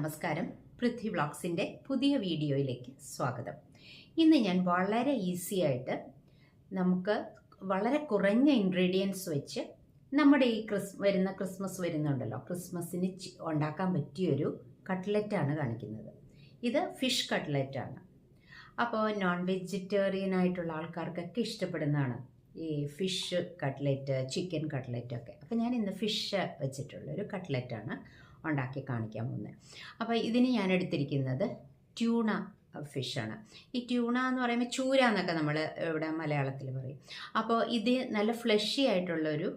നമസ്കാരം. പൃഥ്വി വ്ളോഗ്സിൻ്റെ പുതിയ വീഡിയോയിലേക്ക് സ്വാഗതം. ഇന്ന് ഞാൻ വളരെ ഈസി ആയിട്ട് നമുക്ക് വളരെ കുറഞ്ഞ ഇൻഗ്രീഡിയൻസ് വെച്ച് നമ്മുടെ ഈ ക്രിസ്മസ് വരുന്നുണ്ടല്ലോ, ക്രിസ്മസിന് ഉണ്ടാക്കാൻ പറ്റിയൊരു കട്ട്ലറ്റാണ് കാണിക്കുന്നത്. ഇത് ഫിഷ് കട്ട്ലറ്റാണ്. അപ്പോൾ നോൺ വെജിറ്റേറിയൻ ആയിട്ടുള്ള ആൾക്കാർക്കൊക്കെ ഇഷ്ടപ്പെടുന്നതാണ് ഈ ഫിഷ് കട്ട്ലറ്റ്, ചിക്കൻ കട്ട്ലറ്റൊക്കെ. അപ്പോൾ ഞാൻ ഇന്ന് ഫിഷ് വെച്ചിട്ടുള്ളൊരു കട്ട്ലറ്റാണ് ഉണ്ടാക്കി കാണിക്കാൻ പോകുന്നത്. അപ്പോൾ ഇതിന് ഞാൻ എടുത്തിരിക്കുന്നത് ട്യൂണ ഫിഷാണ്. ഈ ട്യൂണ എന്ന് പറയുമ്പോൾ ചൂര എന്നൊക്കെ നമ്മൾ ഇവിടെ മലയാളത്തിൽ പറയും. അപ്പോൾ ഇത് നല്ല ഫ്ലഷി ആയിട്ടുള്ളൊരു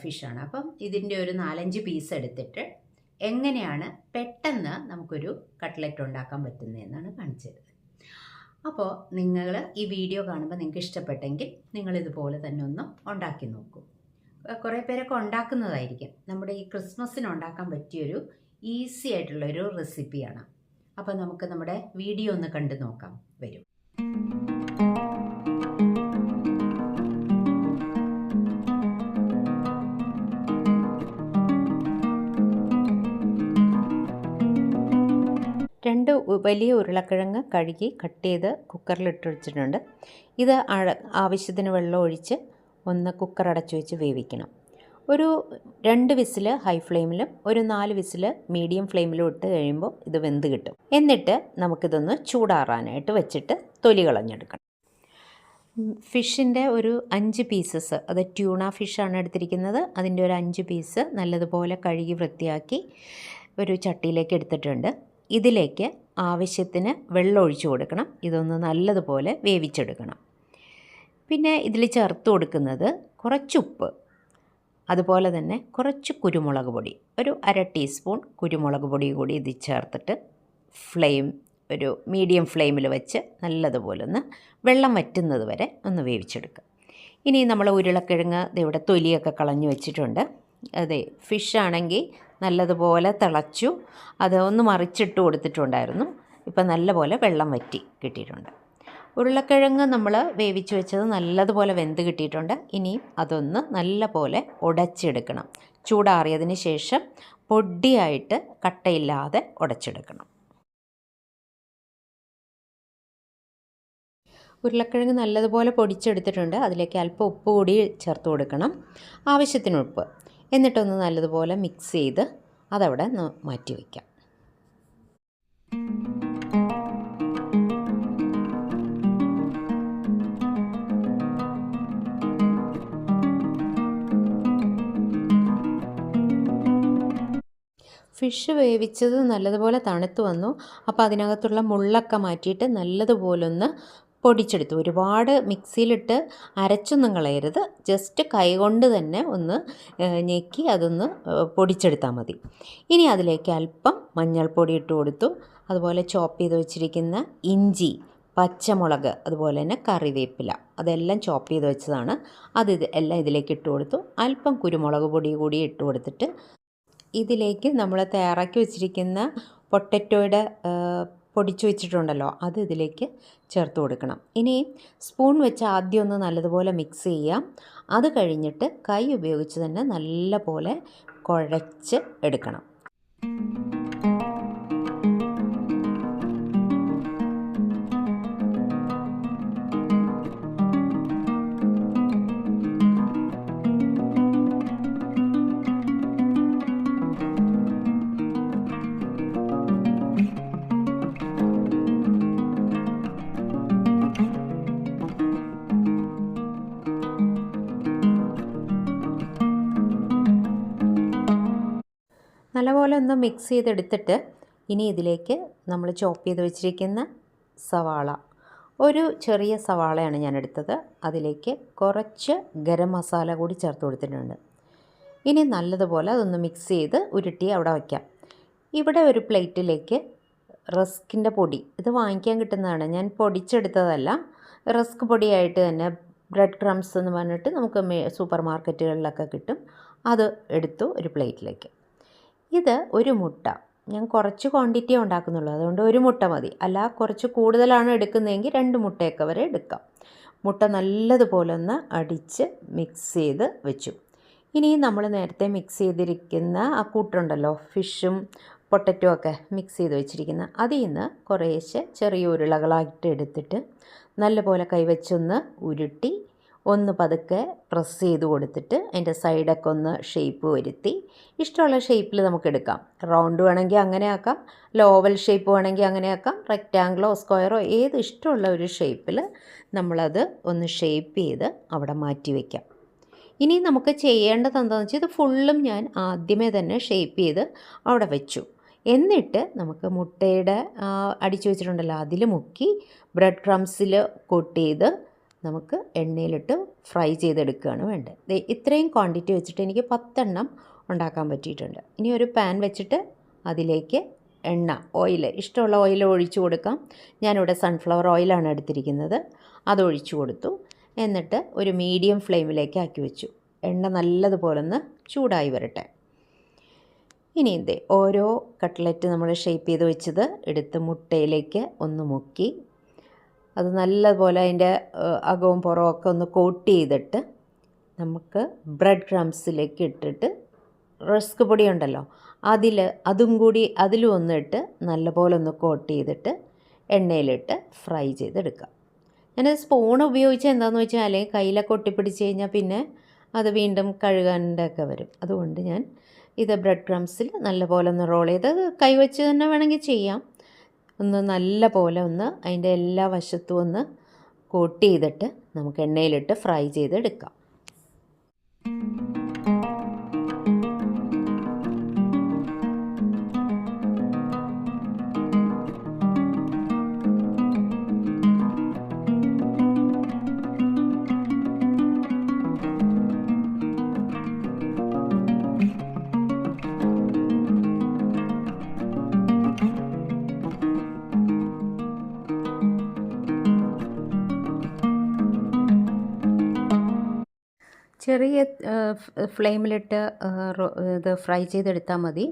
ഫിഷാണ്. അപ്പം ഇതിൻ്റെ ഒരു 4-5 പീസ് എടുത്തിട്ട് എങ്ങനെയാണ് പെട്ടെന്ന് നമുക്കൊരു കട്ട്ലറ്റ് ഉണ്ടാക്കാൻ പറ്റുന്നതെന്നാണ് കാണിച്ചത്. അപ്പോൾ നിങ്ങൾ ഈ വീഡിയോ കാണുമ്പോൾ നിങ്ങൾക്ക് ഇഷ്ടപ്പെട്ടെങ്കിൽ നിങ്ങളിതുപോലെ തന്നെ ഒന്ന് ഉണ്ടാക്കി നോക്കൂ. കുറേ പേരൊക്കെ ഉണ്ടാക്കുന്നതായിരിക്കും. നമ്മുടെ ഈ ക്രിസ്മസിന് ഉണ്ടാക്കാൻ പറ്റിയൊരു ഈസി ആയിട്ടുള്ളൊരു റെസിപ്പിയാണ്. അപ്പോൾ നമുക്ക് നമ്മുടെ വീഡിയോ ഒന്ന് കണ്ടു നോക്കാം. വരും. രണ്ട് വലിയ ഉരുളക്കിഴങ്ങ് കഴുകി കട്ട് ചെയ്ത് കുക്കറിലിട്ട് വെച്ചിട്ടുണ്ട്. ഇത് ആവശ്യത്തിന് വെള്ളം ഒഴിച്ച് ഒന്ന് കുക്കർ അടച്ചു വെച്ച് വേവിക്കണം. ഒരു 2 വിസിൽ ഹൈ ഫ്ലെയിമിലും ഒരു 4 വിസിൽ മീഡിയം ഫ്ലെയിമിലും ഇട്ട് കഴിയുമ്പോൾ ഇത് വെന്ത് കിട്ടും. എന്നിട്ട് നമുക്കിതൊന്ന് ചൂടാറാനായിട്ട് വെച്ചിട്ട് തൊലി കളഞ്ഞെടുക്കണം. ഫിഷിൻ്റെ ഒരു 5 പീസസ്, അത് ട്യൂണ ഫിഷാണ് എടുത്തിരിക്കുന്നത്. അതിൻ്റെ ഒരു 5 പീസ് നല്ലതുപോലെ കഴുകി വൃത്തിയാക്കി ഒരു ചട്ടിയിലേക്ക് എടുത്തിട്ടുണ്ട്. ഇതിലേക്ക് ആവശ്യത്തിന് വെള്ളം ഒഴിച്ചു കൊടുക്കണം. ഇതൊന്ന് നല്ലതുപോലെ വേവിച്ചെടുക്കണം. പിന്നെ ഇതിൽ ചേർത്ത് കൊടുക്കുന്നത് കുറച്ച് ഉപ്പ്, അതുപോലെ തന്നെ കുറച്ച് കുരുമുളക് പൊടി, ഒരു 1/2 ടീസ്പൂൺ കുരുമുളക് പൊടി കൂടി ഇത് ചേർത്തിട്ട് ഫ്ലെയിം ഒരു മീഡിയം ഫ്ലെയിമിൽ വെച്ച് നല്ലതുപോലെ ഒന്ന് വെള്ളം വറ്റുന്നത് വരെ ഒന്ന് വേവിച്ചെടുക്കുക. ഇനി നമ്മൾ ഉരുളക്കിഴങ്ങ് ഇവിടെ തൊലിയൊക്കെ കളഞ്ഞു വെച്ചിട്ടുണ്ട്. അതെ, ഫിഷാണെങ്കിൽ നല്ലതുപോലെ തിളച്ചു, അത് ഒന്ന് മറിച്ചിട്ട് കൊടുത്തിട്ടുണ്ടായിരുന്നു. ഇപ്പം നല്ലപോലെ വെള്ളം വറ്റി കിട്ടിയിട്ടുണ്ട്. ഉരുളക്കിഴങ്ങ് നമ്മൾ വേവിച്ച് വെച്ചത് നല്ലതുപോലെ വെന്ത് കിട്ടിയിട്ടുണ്ട്. ഇനിയും അതൊന്ന് നല്ലപോലെ ഉടച്ചെടുക്കണം. ചൂടാറിയതിന് ശേഷം പൊടിയായിട്ട് കട്ടയില്ലാതെ ഉടച്ചെടുക്കണം. ഉരുളക്കിഴങ്ങ് നല്ലതുപോലെ പൊടിച്ചെടുത്തിട്ടുണ്ട്. അതിലേക്ക് അല്പം ഉപ്പ് കൂടി ചേർത്ത് കൊടുക്കണം, ആവശ്യത്തിന് ഉപ്പ്. എന്നിട്ടൊന്ന് നല്ലതുപോലെ മിക്സ് ചെയ്ത് അതവിടെ മാറ്റി വയ്ക്കാം. ഫിഷ് വേവിച്ചത് നല്ലതുപോലെ തണുത്ത് വന്നു. അപ്പോൾ അതിനകത്തുള്ള മുള്ളൊക്കെ മാറ്റിയിട്ട് നല്ലതുപോലെ ഒന്ന് പൊടിച്ചെടുത്തു. ഒരുപാട് മിക്സിയിലിട്ട് അരച്ചൊന്നും കളയരുത്, ജസ്റ്റ് കൈകൊണ്ട് തന്നെ ഒന്ന് ഞെക്കി അതൊന്ന് പൊടിച്ചെടുത്താൽ മതി. ഇനി അതിലേക്ക് അല്പം മഞ്ഞൾപ്പൊടി ഇട്ട് കൊടുത്തു. അതുപോലെ ചോപ്പ് ചെയ്ത് വെച്ചിരിക്കുന്ന ഇഞ്ചി, പച്ചമുളക്, അതുപോലെ തന്നെ കറിവേപ്പില, അതെല്ലാം ചോപ്പ് ചെയ്ത് വെച്ചതാണ്. എല്ലാം ഇതിലേക്ക് ഇട്ട് കൊടുത്തു. അല്പം കുരുമുളക് പൊടി കൂടി ഇട്ട് കൊടുത്തിട്ട് ഇതിലേക്ക് നമ്മൾ തയ്യാറാക്കി വെച്ചിരിക്കുന്ന പൊട്ടറ്റോയുടെ പൊടിച്ചു വെച്ചിട്ടുണ്ടല്ലോ, അത് ഇതിലേക്ക് ചേർത്ത് കൊടുക്കണം. ഇനി സ്പൂൺ വെച്ച് ആദ്യം ഒന്ന് നല്ലതുപോലെ മിക്സ് ചെയ്യാം. അത് കഴിഞ്ഞിട്ട് കൈ ഉപയോഗിച്ച് തന്നെ നല്ലപോലെ കുഴച്ച് എടുക്കണം. നല്ലപോലെ ഒന്ന് മിക്സ് ചെയ്തെടുത്തിട്ട് ഇനി ഇതിലേക്ക് നമ്മൾ ചോപ്പ് ചെയ്ത് വെച്ചിരിക്കുന്ന സവാള, ഒരു ചെറിയ സവാളയാണ് ഞാൻ എടുത്തത്, അതിലേക്ക് കുറച്ച് ഗരം മസാല കൂടി ചേർത്ത് കൊടുത്തിട്ടുണ്ട്. ഇനി നല്ലതുപോലെ അതൊന്ന് മിക്സ് ചെയ്ത് ഉരുട്ടി അവിടെ വയ്ക്കാം. ഇവിടെ ഒരു പ്ലേറ്റിലേക്ക് റസ്കിൻ്റെ പൊടി, ഇത് വാങ്ങിക്കാൻ കിട്ടുന്നതാണ്, ഞാൻ പൊടിച്ചെടുത്തതല്ല, റസ്ക് പൊടിയായിട്ട് തന്നെ ബ്രെഡ് ക്രംസ് എന്ന് പറഞ്ഞിട്ട് നമുക്ക് സൂപ്പർ മാർക്കറ്റുകളിലൊക്കെ കിട്ടും. അത് എടുത്തു ഒരു പ്ലേറ്റിലേക്ക്. ഇത് ഒരു മുട്ട, ഞാൻ കുറച്ച് ക്വാണ്ടിറ്റിയേ ഉണ്ടാക്കുന്നുള്ളൂ, അതുകൊണ്ട് ഒരു മുട്ട മതി. അല്ല കുറച്ച് കൂടുതലാണ് എടുക്കുന്നതെങ്കിൽ 2 മുട്ടയൊക്കെ വരെ എടുക്കാം. മുട്ട നല്ലതുപോലെ ഒന്ന് അടിച്ച് മിക്സ് ചെയ്ത് വെച്ചു. ഇനി നമ്മൾ നേരത്തെ മിക്സ് ചെയ്തിരിക്കുന്ന ആ കൂട്ടുണ്ടല്ലോ, ഫിഷും പൊട്ടറ്റോ ഒക്കെ മിക്സ് ചെയ്ത് വെച്ചിരിക്കുന്ന അതിൽ നിന്ന് കുറേശ്ശെ ചെറിയ ഉരുളകളായിട്ട് എടുത്തിട്ട് നല്ലപോലെ കൈവച്ചൊന്ന് ഉരുട്ടി ഒന്ന് പതുക്കെ പ്രസ് ചെയ്ത് കൊടുത്തിട്ട് അതിൻ്റെ സൈഡൊക്കെ ഒന്ന് ഷേപ്പ് വരുത്തി ഇഷ്ടമുള്ള ഷേപ്പിൽ നമുക്ക് എടുക്കാം. റൗണ്ട് വേണമെങ്കിൽ അങ്ങനെ ആക്കാം, ഓവൽ ഷേപ്പ് വേണമെങ്കിൽ അങ്ങനെ ആക്കാം, റെക്റ്റാങ്കിളോ സ്ക്വയറോ ഏത് ഇഷ്ടമുള്ള ഒരു ഷേപ്പിൽ നമ്മളത് ഒന്ന് ഷേപ്പ് ചെയ്ത് അവിടെ മാറ്റി വയ്ക്കാം. ഇനി നമുക്ക് ചെയ്യേണ്ടത് എന്താണെന്ന് വെച്ചാൽ ഇത് ഫുള്ളും ഞാൻ ആദ്യമേ തന്നെ ഷേപ്പ് ചെയ്ത് അവിടെ വെച്ചു. എന്നിട്ട് നമുക്ക് മുട്ടയുടെ അടിച്ചു വെച്ചിട്ടുണ്ടല്ലോ അതിൽ മുക്കി ബ്രെഡ് ക്രംസിൽ കോട്ട് ചെയ്ത് നമുക്ക് എണ്ണയിലിട്ട് ഫ്രൈ ചെയ്തെടുക്കുകയാണ് വേണ്ടത്. ഇത്രയും ക്വാണ്ടിറ്റി വെച്ചിട്ട് എനിക്ക് 10 എണ്ണം ഉണ്ടാക്കാൻ പറ്റിയിട്ടുണ്ട്. ഇനി ഒരു പാൻ വെച്ചിട്ട് അതിലേക്ക് എണ്ണ ഇഷ്ടമുള്ള ഓയിൽ ഒഴിച്ചു കൊടുക്കാം. ഞാനിവിടെ സൺഫ്ലവർ ഓയിലാണ് എടുത്തിരിക്കുന്നത്. അതൊഴിച്ചു കൊടുത്തു. എന്നിട്ട് ഒരു മീഡിയം ഫ്ലെയിമിലേക്ക് ആക്കി വെച്ചു. എണ്ണ നല്ലതുപോലെ ഒന്ന് ചൂടായി വരട്ടെ. ഇനി ഓരോ കട്ട്ലറ്റ് നമ്മൾ ഷേപ്പ് ചെയ്ത് വെച്ചത് എടുത്ത് മുട്ടയിലേക്ക് ഒന്ന് മുക്കി അത് നല്ലപോലെ അതിൻ്റെ അകവും പുറമൊക്കെ ഒന്ന് കോട്ട് ചെയ്തിട്ട് നമുക്ക് ബ്രെഡ് ക്രംസിലേക്ക് ഇട്ടിട്ട് റസ്ക് പൊടി ഉണ്ടല്ലോ അതും കൂടി അതിലും ഒന്നിട്ട് നല്ലപോലെ ഒന്ന് കോട്ട് ചെയ്തിട്ട് എണ്ണയിലിട്ട് ഫ്രൈ ചെയ്തെടുക്കാം. ഞാൻ സ്പൂൺ ഉപയോഗിച്ച് എന്താണെന്ന് വെച്ചാൽ അല്ലെങ്കിൽ കയ്യിലൊക്കെ ഒട്ടിപ്പിടിച്ച് കഴിഞ്ഞാൽ പിന്നെ അത് വീണ്ടും കഴുകാനൊക്കെ വരും. അതുകൊണ്ട് ഞാൻ ഇത് ബ്രെഡ് ക്രംസിൽ നല്ലപോലെ ഒന്ന് റോൾ ചെയ്ത് കൈവച്ച് തന്നെ വേണമെങ്കിൽ ചെയ്യാം. ഒന്ന് നല്ല പോലെ ഒന്ന് അതിൻ്റെ എല്ലാ വശത്തും ഒന്ന് കോട്ട് ചെയ്തിട്ട് നമുക്ക് എണ്ണയിലിട്ട് ഫ്രൈ ചെയ്തെടുക്കാം. ചെറിയ ഫ്ലെയിമിലിട്ട് ഇത് ഫ്രൈ ചെയ്തെടുത്താൽ മതി.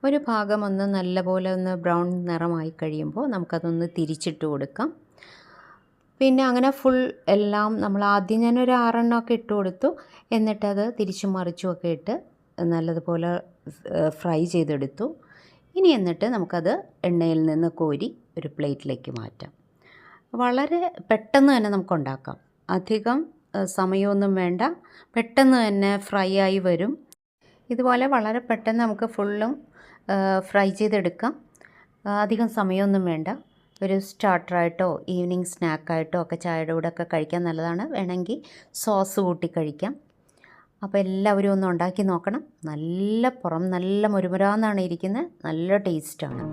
ഒരു ഭാഗം ഒന്ന് നല്ലപോലെ ഒന്ന് ബ്രൗൺ നിറമായി കഴിയുമ്പോൾ നമുക്കതൊന്ന് തിരിച്ചിട്ട് കൊടുക്കാം. പിന്നെ അങ്ങനെ ഫുൾ എല്ലാം നമ്മൾ ആദ്യം ഞാനൊരു 6 എണ്ണമൊക്കെ ഇട്ട് കൊടുത്തു. എന്നിട്ടത് തിരിച്ചും മറിച്ചുമൊക്കെ ഇട്ട് നല്ലതുപോലെ ഫ്രൈ ചെയ്തെടുത്തു. ഇനി എന്നിട്ട് നമുക്കത് എണ്ണയിൽ നിന്ന് കോരി ഒരു പ്ലേറ്റിലേക്ക് മാറ്റാം. വളരെ പെട്ടെന്ന് തന്നെ നമുക്കുണ്ടാക്കാം. അധികം സമയമൊന്നും വേണ്ട, പെട്ടെന്ന് തന്നെ ഫ്രൈ ആയി വരും. ഇതുപോലെ വളരെ പെട്ടെന്ന് നമുക്ക് ഫുള്ളും ഫ്രൈ ചെയ്തെടുക്കാം. അധികം സമയമൊന്നും വേണ്ട. ഒരു സ്റ്റാർട്ടറായിട്ടോ ഈവനിങ് സ്നാക്കായിട്ടോ ഒക്കെ ചായയുടെ കൂടെ ഒക്കെ കഴിക്കാൻ നല്ലതാണ്. വേണമെങ്കിൽ സോസ് കൂട്ടി കഴിക്കാം. അപ്പോൾ എല്ലാവരും ഒന്ന് ഉണ്ടാക്കി നോക്കണം. നല്ല മുരുമുരാന്നാണ് ഇരിക്കുന്നത്, നല്ല ടേസ്റ്റാണ്.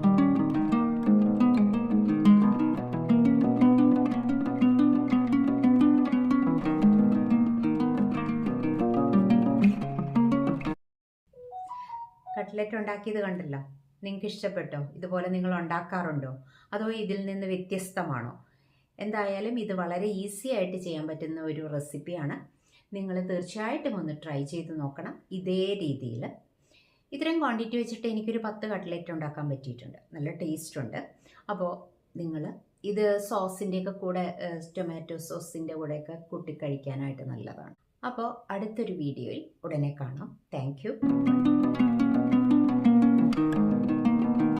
കട്ട്ലറ്റ് ഉണ്ടാക്കിയത് കണ്ടല്ലോ, നിങ്ങൾക്ക് ഇഷ്ടപ്പെട്ടോ? ഇതുപോലെ നിങ്ങൾ ഉണ്ടാക്കാറുണ്ടോ? അതോ ഇതിൽ നിന്ന് വ്യത്യസ്തമാണോ? എന്തായാലും ഇത് വളരെ ഈസി ആയിട്ട് ചെയ്യാൻ പറ്റുന്ന ഒരു റെസിപ്പിയാണ്. നിങ്ങൾ തീർച്ചയായിട്ടും ഒന്ന് ട്രൈ ചെയ്ത് നോക്കണം ഇതേ രീതിയിൽ. ഇത്രയും ക്വാണ്ടിറ്റി വെച്ചിട്ട് എനിക്കൊരു 10 കട്ട്ലറ്റ് ഉണ്ടാക്കാൻ പറ്റിയിട്ടുണ്ട്. നല്ല ടേസ്റ്റുണ്ട്. അപ്പോൾ നിങ്ങൾ ഇത് സോസിൻ്റെയൊക്കെ കൂടെ ടൊമാറ്റോ സോസിൻ്റെ കൂടെയൊക്കെ കൂട്ടി കഴിക്കാനായിട്ട് നല്ലതാണ്. അപ്പോൾ അടുത്തൊരു വീഡിയോയിൽ ഉടനെ കാണാം. Thank you.